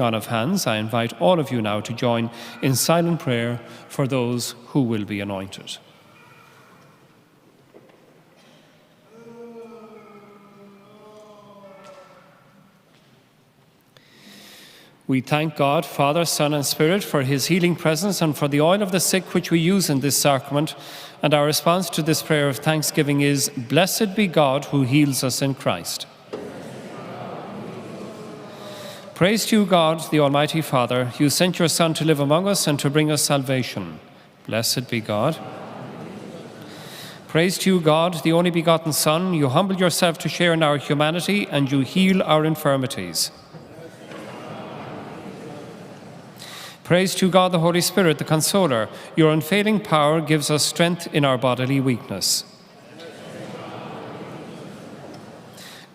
On of hands, I invite all of you now to join in silent prayer for those who will be anointed. We thank God, Father, Son, and Spirit, for his healing presence and for the oil of the sick which we use in this sacrament. And our response to this prayer of thanksgiving is, Blessed be God who heals us in Christ. Praise to you, God, the Almighty Father. You sent your Son to live among us and to bring us salvation. Blessed be God. Praise to you, God, the only begotten Son. You humbled yourself to share in our humanity and you heal our infirmities. Praise to God, the Holy Spirit, the Consoler. Your unfailing power gives us strength in our bodily weakness.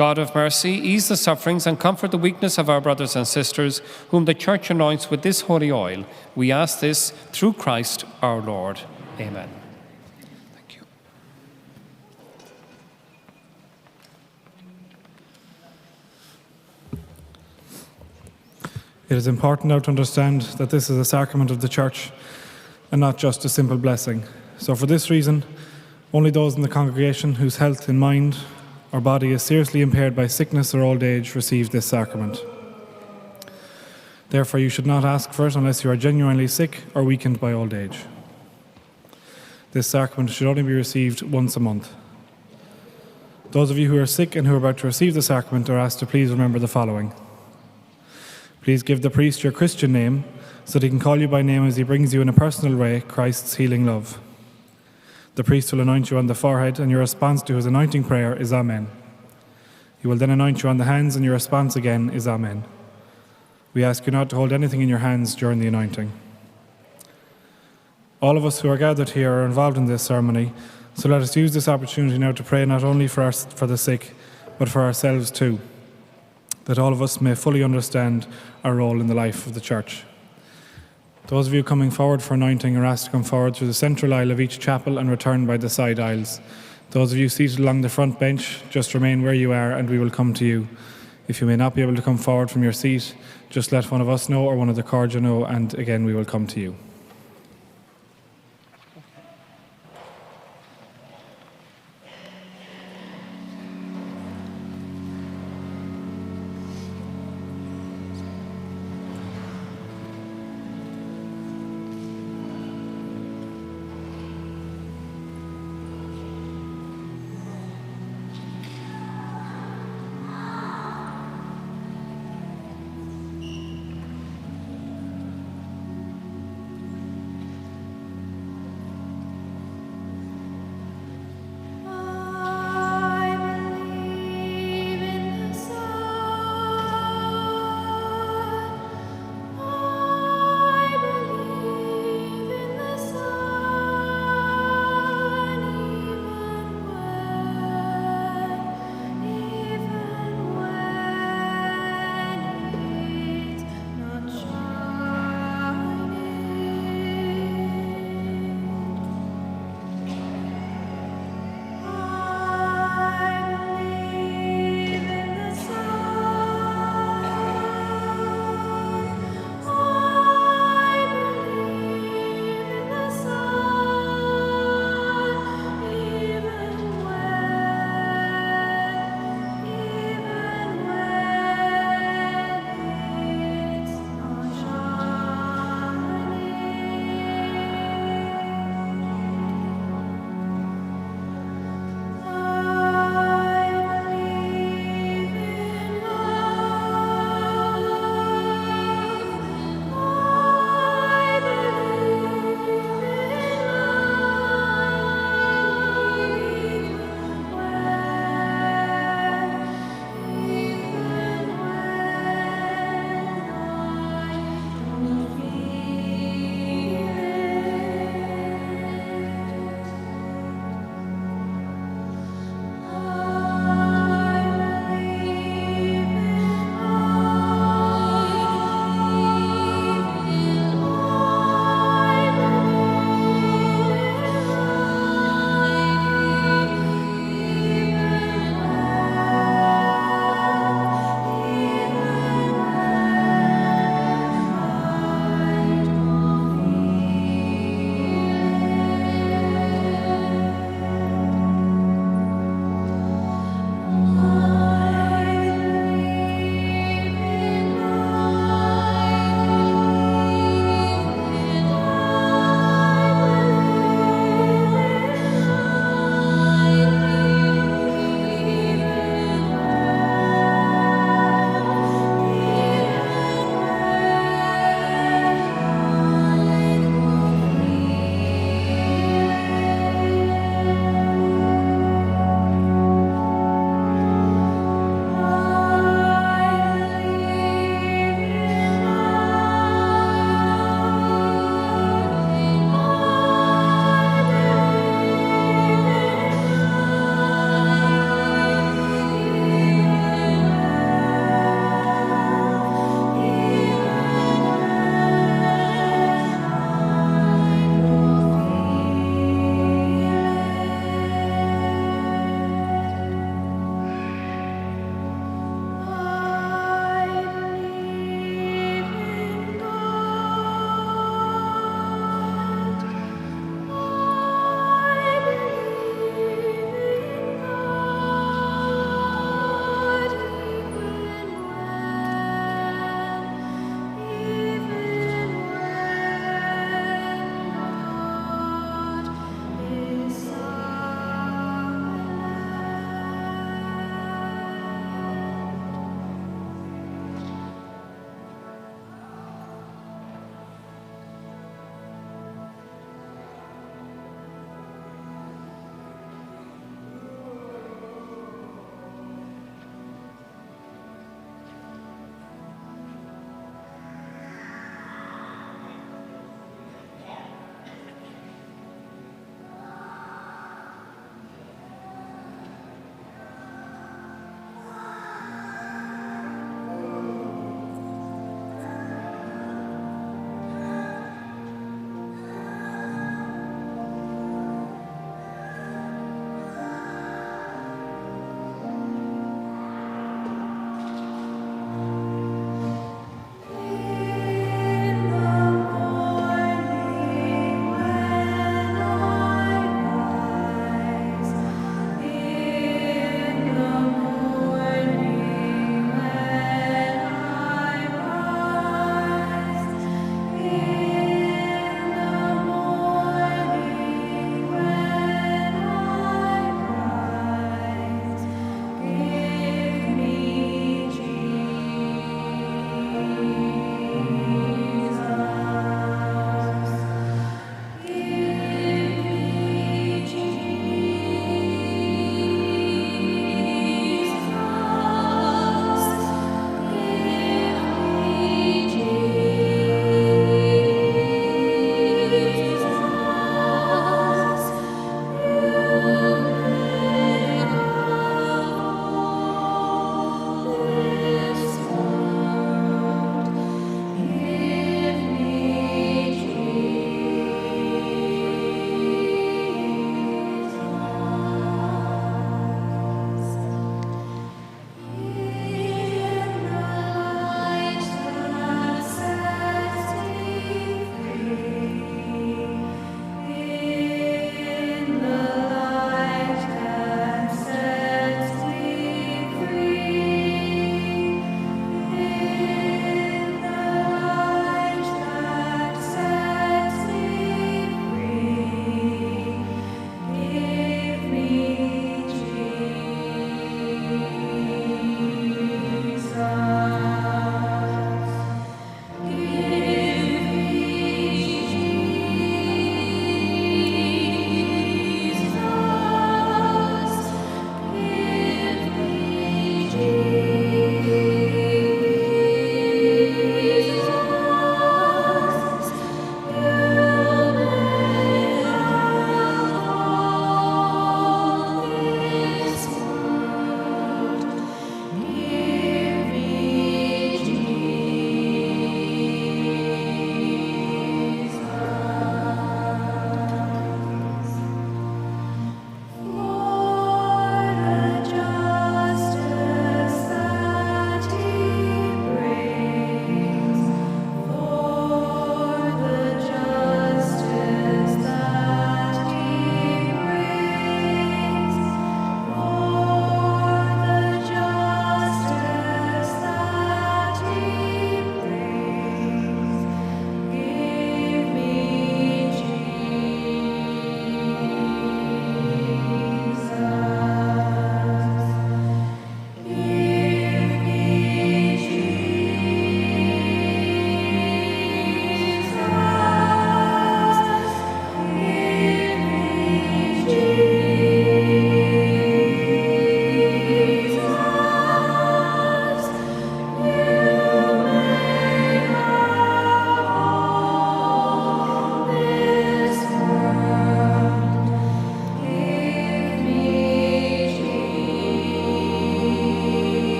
God of mercy, ease the sufferings and comfort the weakness of our brothers and sisters, whom the Church anoints with this holy oil. We ask this through Christ our Lord. Amen. Thank you. It is important now to understand that this is a sacrament of the Church and not just a simple blessing. So for this reason, only those in the congregation whose health in mind or body is seriously impaired by sickness or old age receive this sacrament. Therefore, you should not ask for it unless you are genuinely sick or weakened by old age. This sacrament should only be received once a month. Those of you who are sick and who are about to receive the sacrament are asked to please remember the following. Please give the priest your Christian name so that he can call you by name as he brings you in a personal way Christ's healing love. The priest will anoint you on the forehead, and your response to his anointing prayer is Amen. He will then anoint you on the hands, and your response again is Amen. We ask you not to hold anything in your hands during the anointing. All of us who are gathered here are involved in this ceremony, so let us use this opportunity now to pray not only for the sick, but for ourselves too, that all of us may fully understand our role in the life of the Church. Those of you coming forward for anointing are asked to come forward through the central aisle of each chapel and return by the side aisles. Those of you seated along the front bench, just remain where you are and we will come to you. If you may not be able to come forward from your seat, just let one of us know or one of the clergy know, and again we will come to you.